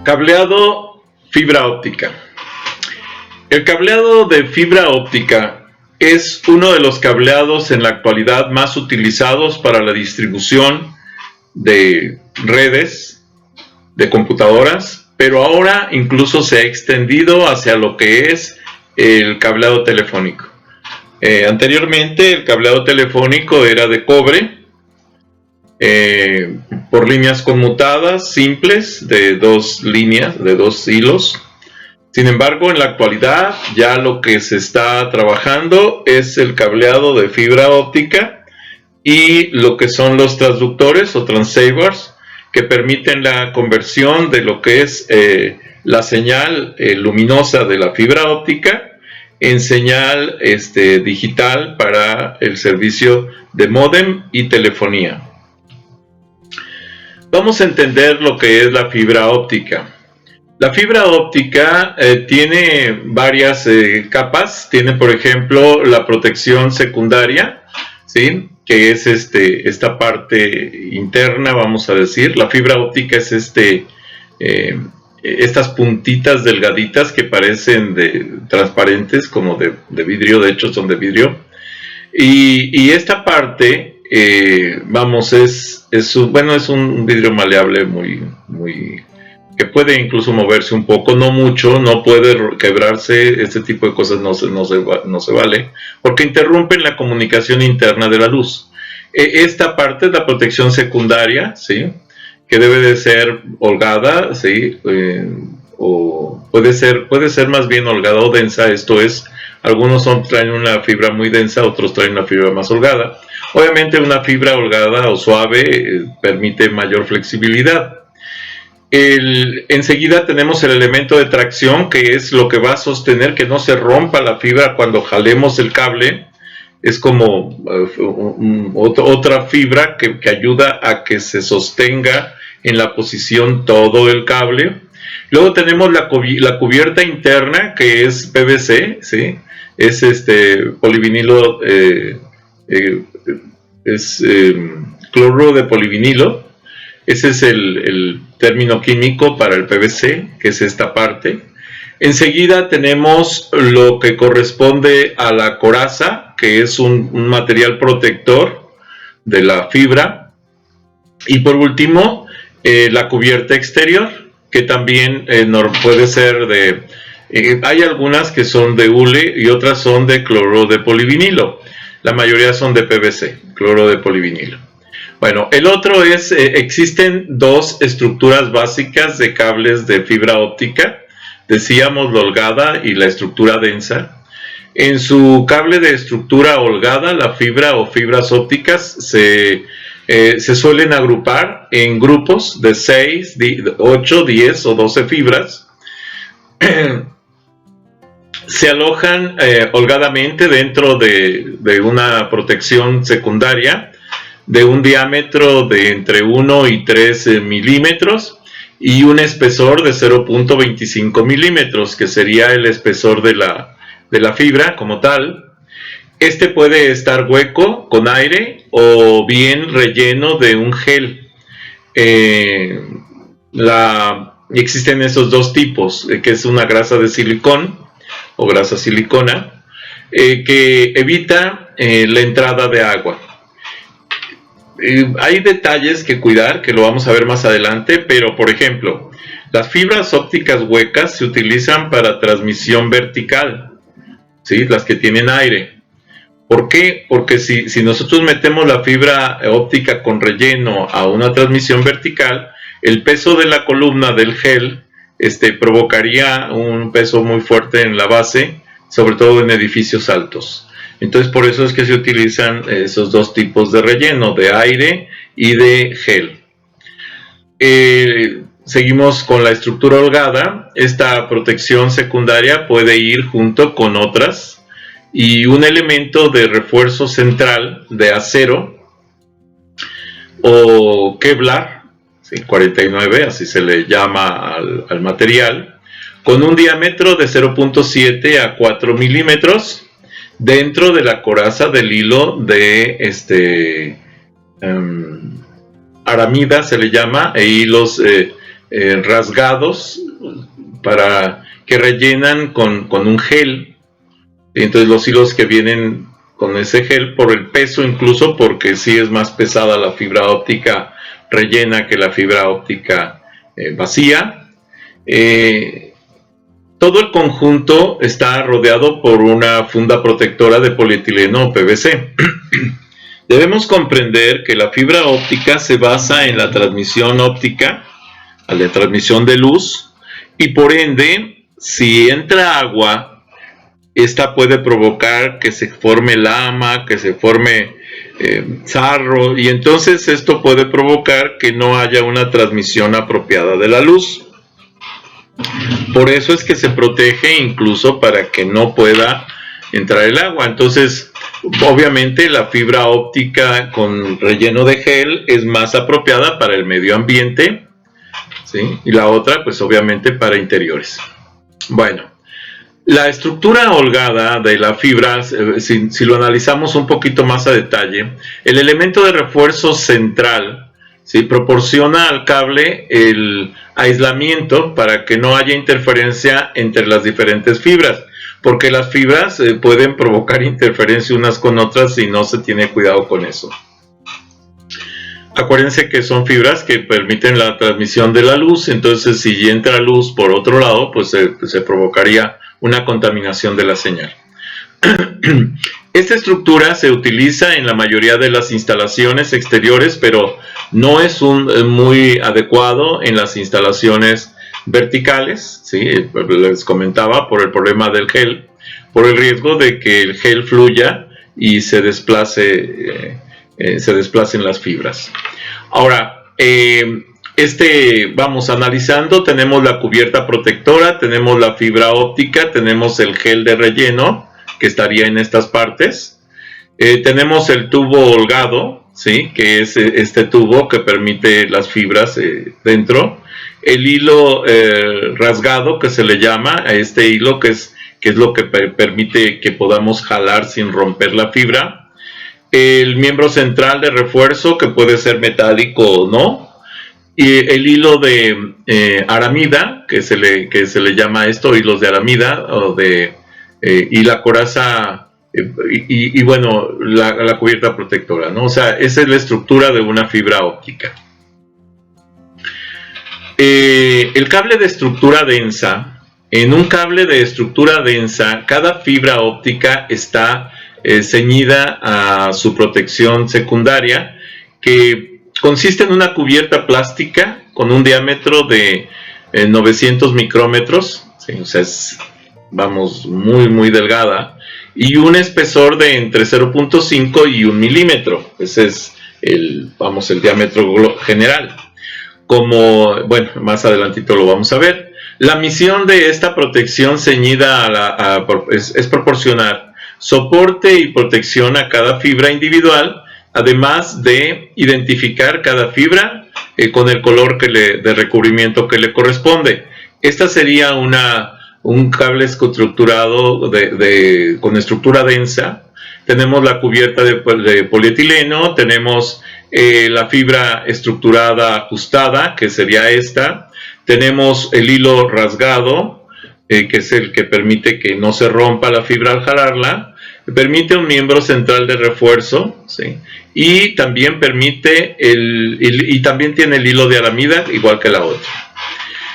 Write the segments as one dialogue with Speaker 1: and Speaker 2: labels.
Speaker 1: Cableado fibra óptica. El cableado de fibra óptica es uno de los cableados en la actualidad más utilizados para la distribución de redes, de computadoras, pero ahora incluso se ha extendido hacia lo que es el cableado telefónico. Anteriormente el cableado telefónico era de cobre, por líneas conmutadas simples de dos líneas, de dos hilos. Sin embargo, en la actualidad ya lo que se está trabajando es el cableado de fibra óptica y lo que son los transductores o transceivers, que permiten la conversión de lo que es la señal luminosa de la fibra óptica en señal digital para el servicio de módem y telefonía. Vamos a entender lo que es la fibra óptica. La fibra óptica tiene varias capas. Tiene, por esta la protección secundaria, ¿sí? Que es esta parte interna, vamos a decir. La fibra óptica es estas puntitas delgaditas que parecen transparentes, como de vidrio. De hecho son de vidrio. Y esta parte, es un vidrio maleable que puede incluso moverse un poco, no mucho, no puede quebrarse. Este tipo de cosas no se vale, porque interrumpen la comunicación interna de la luz. Esta parte es la protección secundaria, ¿sí? Que debe de ser holgada, ¿sí? O puede ser más bien holgada o densa. Esto es, algunos traen una fibra muy densa, otros traen una fibra más holgada. Obviamente una fibra holgada o suave permite mayor flexibilidad. Enseguida tenemos el elemento de tracción, que es lo que va a sostener que no se rompa la fibra cuando jalemos el cable. Es como otra fibra que ayuda a que se sostenga en la posición todo el cable. Luego tenemos la cubierta interna, que es PVC, ¿sí? Es polivinilo, cloruro de polivinilo. Ese es el término químico para el PVC, que es esta parte. Enseguida tenemos lo que corresponde a la coraza, que es un material protector de la fibra. Y por último, la cubierta exterior, que también puede ser hay algunas que son de hule y otras son de cloruro de polivinilo. La mayoría son de PVC, cloruro de polivinilo. Bueno, el otro existen dos estructuras básicas de cables de fibra óptica. Decíamos la holgada y la estructura densa. En su cable de estructura holgada, la fibra o fibras ópticas se suelen agrupar en grupos de 6, 8, 10 o 12 fibras. Se alojan holgadamente dentro de una protección secundaria de un diámetro de entre 1 y 3 milímetros y un espesor de 0.25 milímetros, que sería el espesor de la fibra como tal. Puede estar hueco con aire o bien relleno de un gel. Existen esos dos tipos, que es una grasa de silicón o grasa silicona, que evita la entrada de agua. Hay detalles que cuidar, que lo vamos a ver más adelante, pero por ejemplo, las fibras ópticas huecas se utilizan para transmisión vertical, ¿sí? Las que tienen aire. ¿Por qué? Porque si nosotros metemos la fibra óptica con relleno a una transmisión vertical, el peso de la columna del gel provocaría un peso muy fuerte en la base, sobre todo en edificios altos. Entonces, por eso es que se utilizan esos dos tipos de relleno, de aire y de gel. Seguimos con la estructura holgada. Esta protección secundaria puede ir junto con otras y un elemento de refuerzo central de acero o Kevlar, ¿sí? 49, así se le llama al material, con un diámetro de 0.7 a 4 milímetros dentro de la coraza del hilo de aramida, se le llama, e hilos rasgados para que rellenan con un gel. Entonces los hilos que vienen con ese gel, por el peso incluso, porque sí es más pesada la fibra óptica rellena que la fibra óptica vacía. Todo el conjunto está rodeado por una funda protectora de polietileno o PVC. Debemos comprender que la fibra óptica se basa en la transmisión óptica, la transmisión de luz, y por ende, si entra agua, esta puede provocar que se forme lama, que se forme sarro, y entonces esto puede provocar que no haya una transmisión apropiada de la luz. Por eso es que se protege incluso para que no pueda entrar el agua. Entonces, obviamente la fibra óptica con relleno de gel es más apropiada para el medio ambiente, ¿sí? Y la otra, pues obviamente para interiores. Bueno, la estructura holgada de la fibra, si lo analizamos un poquito más a detalle, el elemento de refuerzo central, ¿sí?, proporciona al cable el aislamiento para que no haya interferencia entre las diferentes fibras, porque las fibras pueden provocar interferencia unas con otras si no se tiene cuidado con eso. Acuérdense que son fibras que permiten la transmisión de la luz, entonces si entra luz por otro lado, pues se provocaría una contaminación de la señal. Esta estructura se utiliza en la mayoría de las instalaciones exteriores, pero no es muy adecuado en las instalaciones verticales, ¿sí? Les comentaba por el problema del gel, por el riesgo de que el gel fluya y se desplacen las fibras. Ahora, vamos analizando, tenemos la cubierta protectora, tenemos la fibra óptica, tenemos el gel de relleno, que estaría en estas partes. Tenemos el tubo holgado, ¿sí?, que es este tubo que permite las fibras dentro. El hilo rasgado, que se le llama a este hilo, que es lo que permite que podamos jalar sin romper la fibra. El miembro central de refuerzo, que puede ser metálico o no. Y el hilo de aramida, que se le llama a esto hilos de aramida, y la coraza, bueno, la cubierta protectora, ¿no? O sea, esa es la estructura de una fibra óptica. El cable de estructura densa. En un cable de estructura densa, cada fibra óptica está ceñida a su protección secundaria, que consiste en una cubierta plástica con un diámetro de 900 micrómetros, ¿sí? O sea, es, vamos, muy delgada, y un espesor de entre 0.5 y 1 milímetro. Ese es el diámetro general. Como, bueno, más adelantito lo vamos a ver. La misión de esta protección ceñida es proporcionar soporte y protección a cada fibra individual, además de identificar cada fibra con el color de recubrimiento que le corresponde. Esta sería un cable estructurado con estructura densa. Tenemos la cubierta de polietileno, tenemos la fibra estructurada ajustada, que sería esta. Tenemos el hilo rasgado, que es el que permite que no se rompa la fibra al jalarla. Permite un miembro central de refuerzo, ¿sí? Y también también tiene el hilo de aramida, igual que la otra.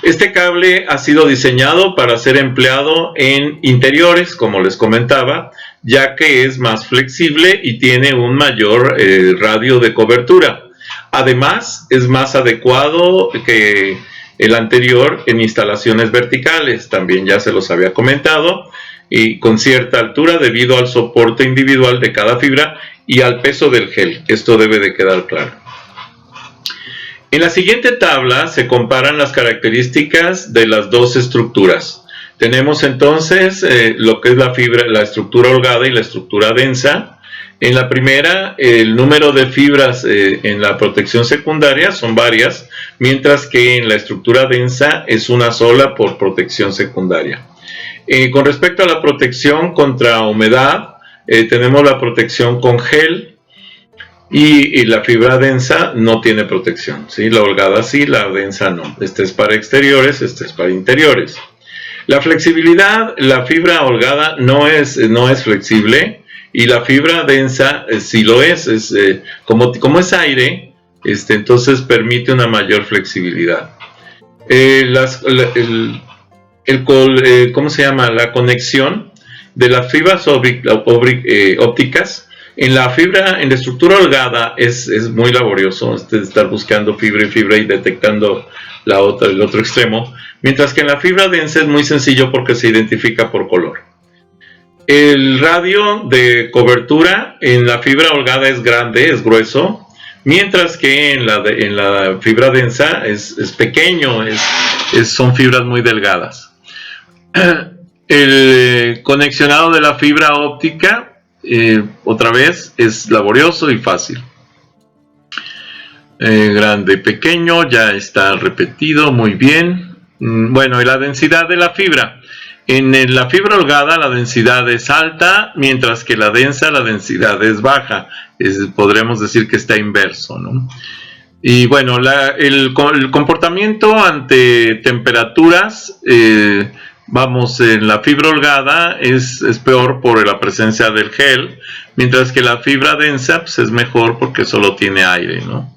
Speaker 1: Este cable ha sido diseñado para ser empleado en interiores, como les comentaba, ya que es más flexible y tiene un mayor radio de cobertura. Además, es más adecuado que el anterior en instalaciones verticales, también ya se los había comentado, y con cierta altura debido al soporte individual de cada fibra y al peso del gel. Esto debe de quedar claro. En la siguiente tabla se comparan las características de las dos estructuras. Tenemos entonces lo que es la estructura holgada y la estructura densa. En la primera, el número de fibras en la protección secundaria son varias, mientras que en la estructura densa es una sola por protección secundaria. Con respecto a la protección contra humedad, tenemos la protección con gel. y la fibra densa no tiene protección, ¿sí? La holgada sí, la densa no. Este es para exteriores, este es para interiores. La flexibilidad, la fibra holgada no es flexible y la fibra densa sí lo es como es aire, entonces permite una mayor flexibilidad. ¿Cómo se llama? La conexión de las fibras ópticas en la estructura holgada es muy laborioso estar buscando fibra y detectando el otro extremo, mientras que en la fibra densa es muy sencillo porque se identifica por color. El radio de cobertura en la fibra holgada es grande, es grueso, mientras que en la fibra densa es pequeño, son fibras muy delgadas. El conexionado de la fibra óptica, otra vez, es laborioso y fácil. Grande y pequeño, ya está repetido, muy bien. Bueno, y la densidad de la fibra. En la fibra holgada la densidad es alta, mientras que la densa la densidad es baja. Podremos decir que está inverso, ¿no? Y bueno, el comportamiento ante temperaturas, en la fibra holgada es peor por la presencia del gel, mientras que la fibra densa pues, es mejor porque solo tiene aire, ¿no?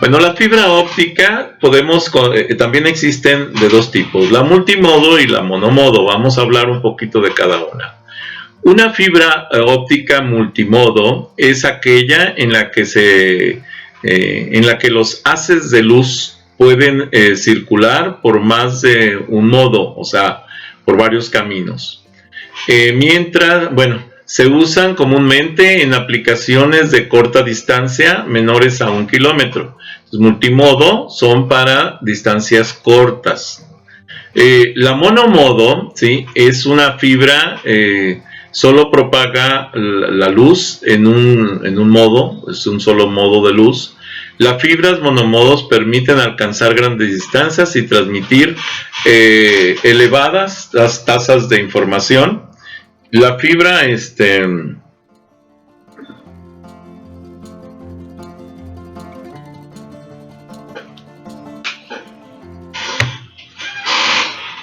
Speaker 1: Bueno, la fibra óptica también existen de dos tipos, la multimodo y la monomodo. Vamos a hablar un poquito de cada una. Una fibra óptica multimodo es aquella en la que los haces de luz pueden circular por más de un modo, o sea, por varios caminos. Se usan comúnmente en aplicaciones de corta distancia menores a 1 kilómetro. Multimodo son para distancias cortas. La monomodo, ¿sí? Es una fibra, solo propaga la luz en un modo, es un solo modo de luz. Las fibras monomodos permiten alcanzar grandes distancias y transmitir elevadas las tasas de información. La fibra,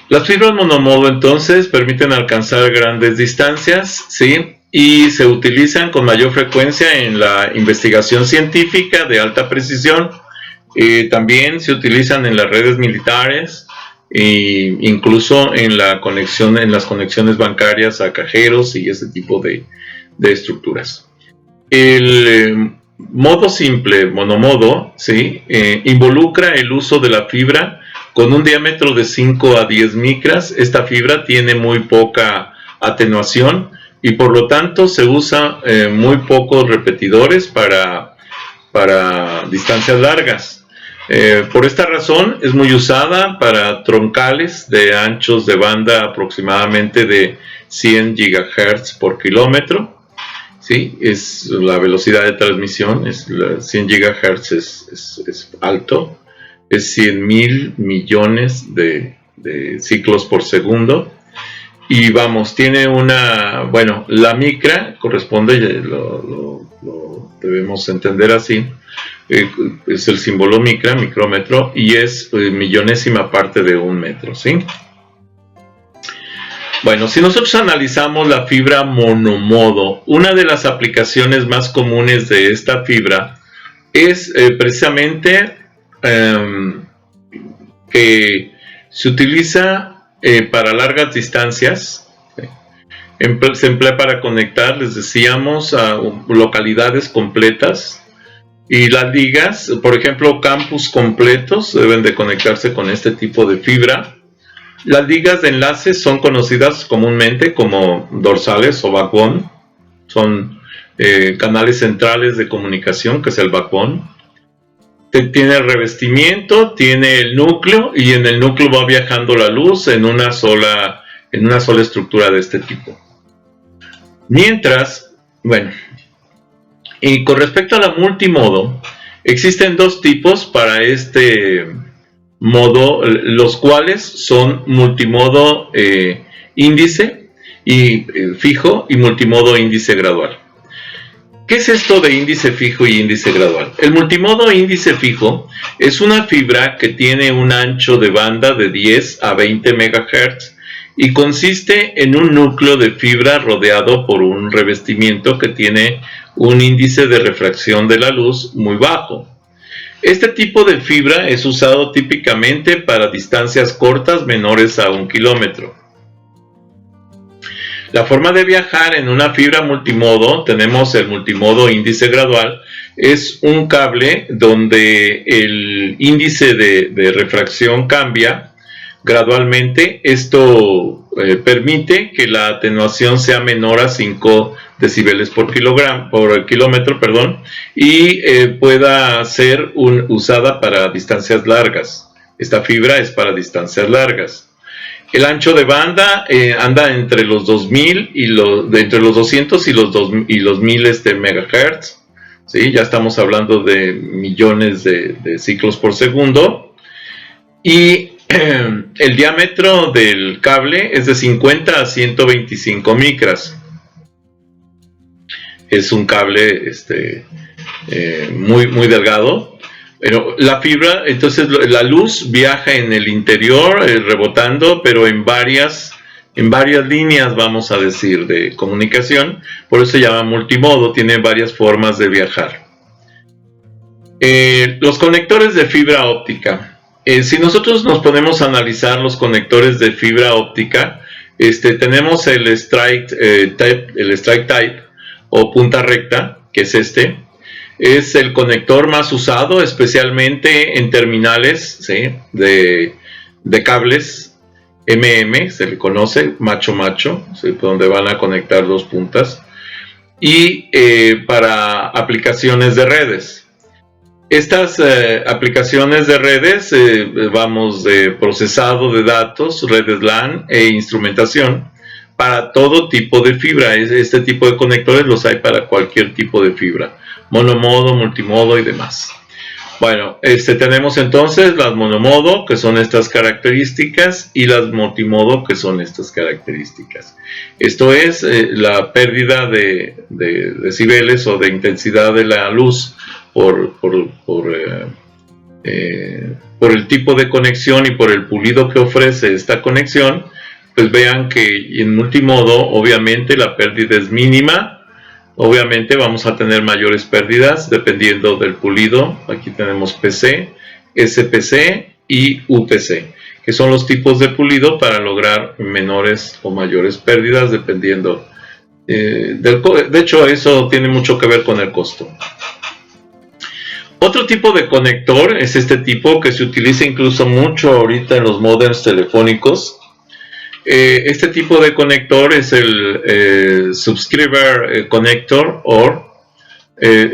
Speaker 1: las fibras monomodo entonces permiten alcanzar grandes distancias, ¿sí? Y se utilizan con mayor frecuencia en la investigación científica de alta precisión. También se utilizan en las redes militares e incluso en las conexiones bancarias a cajeros y ese tipo de estructuras. El modo simple, monomodo, ¿sí? Involucra el uso de la fibra con un diámetro de 5 a 10 micras. Esta fibra tiene muy poca atenuación y por lo tanto se usa muy pocos repetidores para distancias largas. Por esta razón es muy usada para troncales de anchos de banda aproximadamente de 100 GHz por kilómetro. ¿Sí? Es la velocidad de transmisión, 100 GHz es alto, es 100,000 millones de ciclos por segundo. Y tiene la micra corresponde, lo debemos entender así, es el símbolo micra, micrómetro, y es millonésima parte de un metro, ¿sí? Bueno, si nosotros analizamos la fibra monomodo, una de las aplicaciones más comunes de esta fibra es precisamente que se utiliza para largas distancias. Se emplea para conectar, les decíamos, a localidades completas. Y las ligas, por ejemplo, campus completos deben de conectarse con este tipo de fibra. Las ligas de enlace son conocidas comúnmente como dorsales o backbone. Son canales centrales de comunicación, que es el backbone. Tiene el revestimiento, tiene el núcleo, y en el núcleo va viajando la luz en una sola estructura de este tipo. Mientras, y con respecto a la multimodo, existen dos tipos para este modo, los cuales son multimodo índice y fijo y multimodo índice gradual. ¿Qué es esto de índice fijo y índice gradual? El multimodo índice fijo es una fibra que tiene un ancho de banda de 10 a 20 MHz y consiste en un núcleo de fibra rodeado por un revestimiento que tiene un índice de refracción de la luz muy bajo. Este tipo de fibra es usado típicamente para distancias cortas menores a 1 kilómetro. La forma de viajar en una fibra multimodo, tenemos el multimodo índice gradual, es un cable donde el índice de refracción cambia gradualmente. Esto permite que la atenuación sea menor a 5 decibeles por kilómetro, y pueda ser usada para distancias largas. Esta fibra es para distancias largas. El ancho de banda anda entre los 2000 entre los 200 y los 1000 MHz. ¿Sí? Ya estamos hablando de millones de ciclos por segundo. Y el diámetro del cable es de 50 a 125 micras. Es un cable muy delgado. Pero la fibra, entonces la luz viaja en el interior rebotando, pero en varias líneas, vamos a decir, de comunicación. Por eso se llama multimodo, tiene varias formas de viajar. Los conectores de fibra óptica. Si nosotros nos ponemos a analizar los conectores de fibra óptica, tenemos el strike type o punta recta, que es este. Es el conector más usado, especialmente en terminales, ¿sí? de cables MM, se le conoce, macho, ¿sí? Donde van a conectar dos puntas, y para aplicaciones de redes. Estas aplicaciones de redes, vamos de procesado de datos, redes LAN e instrumentación, para todo tipo de fibra. Este tipo de conectores los hay para cualquier tipo de fibra. Monomodo, multimodo y demás. Bueno, tenemos entonces las monomodo, que son estas características, y las multimodo, que son estas características. Esto es la pérdida de decibeles o de intensidad de la luz por el tipo de conexión y por el pulido que ofrece esta conexión. Pues vean que en multimodo obviamente la pérdida es mínima. Obviamente vamos a tener mayores pérdidas dependiendo del pulido. Aquí tenemos PC, SPC y UPC, que son los tipos de pulido para lograr menores o mayores pérdidas dependiendo de hecho, eso tiene mucho que ver con el costo. Otro tipo de conector es este tipo, que se utiliza incluso mucho ahorita en los modems telefónicos. Este tipo de conector es el Subscriber Connector o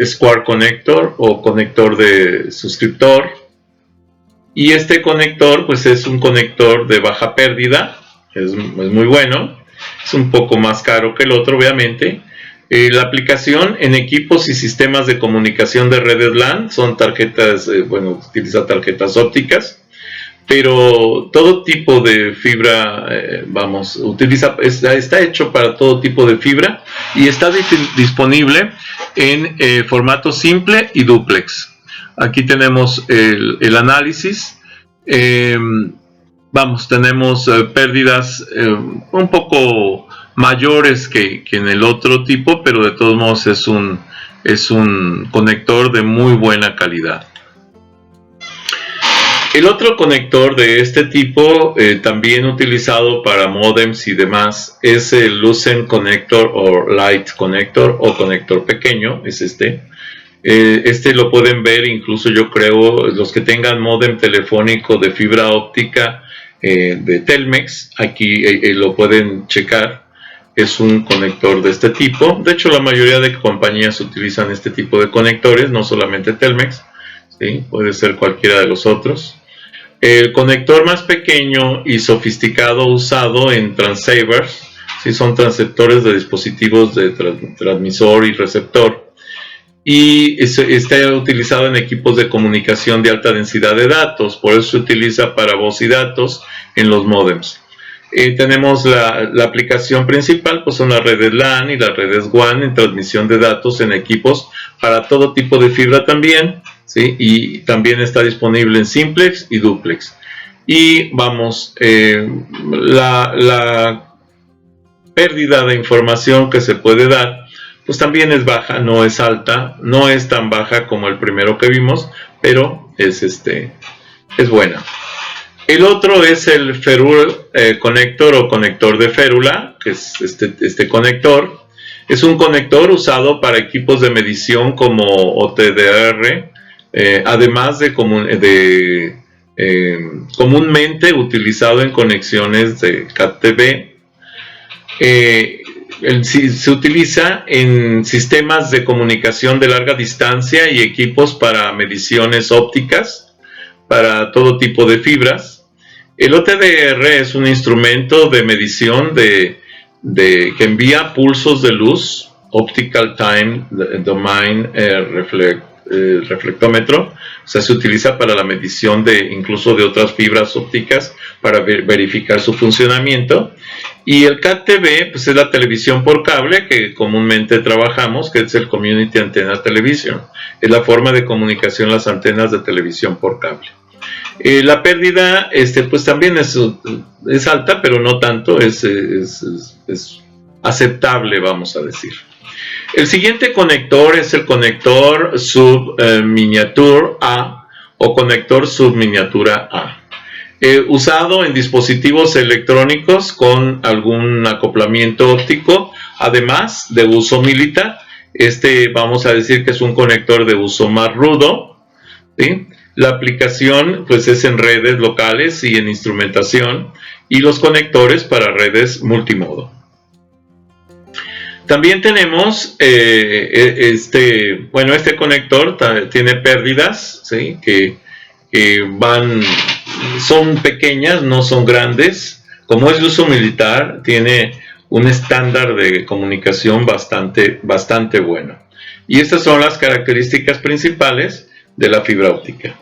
Speaker 1: Square Connector o conector de suscriptor. Y este conector pues es un conector de baja pérdida, es muy bueno, es un poco más caro que el otro obviamente. La aplicación en equipos y sistemas de comunicación de redes LAN son tarjetas, utiliza tarjetas ópticas. Pero todo tipo de fibra, está hecho para todo tipo de fibra y está disponible en formato simple y duplex. Aquí tenemos el análisis. Tenemos pérdidas un poco mayores que en el otro tipo, pero de todos modos es un conector de muy buena calidad. El otro conector de este tipo, también utilizado para modems y demás, es el Lucent Connector o Light Connector o conector pequeño, es este. Este lo pueden ver, incluso yo creo, los que tengan modem telefónico de fibra óptica de Telmex, aquí lo pueden checar. Es un conector de este tipo. De hecho, la mayoría de compañías utilizan este tipo de conectores, no solamente Telmex, ¿sí? Puede ser cualquiera de los otros. El conector más pequeño y sofisticado usado en transceivers, ¿sí? Son transceptores de dispositivos de transmisor y receptor, y está utilizado en equipos de comunicación de alta densidad de datos. Por eso se utiliza para voz y datos en los modems. Tenemos la aplicación principal, pues son las redes LAN y las redes WAN en transmisión de datos en equipos para todo tipo de fibra también, ¿sí? Y también está disponible en simplex y duplex. Y vamos, la pérdida de información que se puede dar, pues también es baja, no es alta, no es tan baja como el primero que vimos, pero es buena. El otro es el Ferrule Connector o conector de férula, que es este conector. Es un conector usado para equipos de medición como OTDR, además de comúnmente utilizado en conexiones de CAT-TV. Se utiliza en sistemas de comunicación de larga distancia y equipos para mediciones ópticas, para todo tipo de fibras. El OTDR es un instrumento de medición que envía pulsos de luz, Optical Time Domain reflectómetro, o sea, se utiliza para la medición incluso de otras fibras ópticas para verificar su funcionamiento. Y el CAT-TV, pues es la televisión por cable que comúnmente trabajamos, que es el Community Antenna Television. Es la forma de comunicación, las antenas de televisión por cable. La pérdida, pues también es alta, pero no tanto, es aceptable, vamos a decir. El siguiente conector es el conector subminiature A o conector subminiatura A. Usado en dispositivos electrónicos con algún acoplamiento óptico, además de uso militar. Vamos a decir que es un conector de uso más rudo, ¿sí? La aplicación pues es en redes locales y en instrumentación, y los conectores para redes multimodo. También tenemos este conector tiene pérdidas, ¿sí? que son pequeñas, no son grandes. Como es de uso militar, tiene un estándar de comunicación bastante bueno. Y estas son las características principales de la fibra óptica.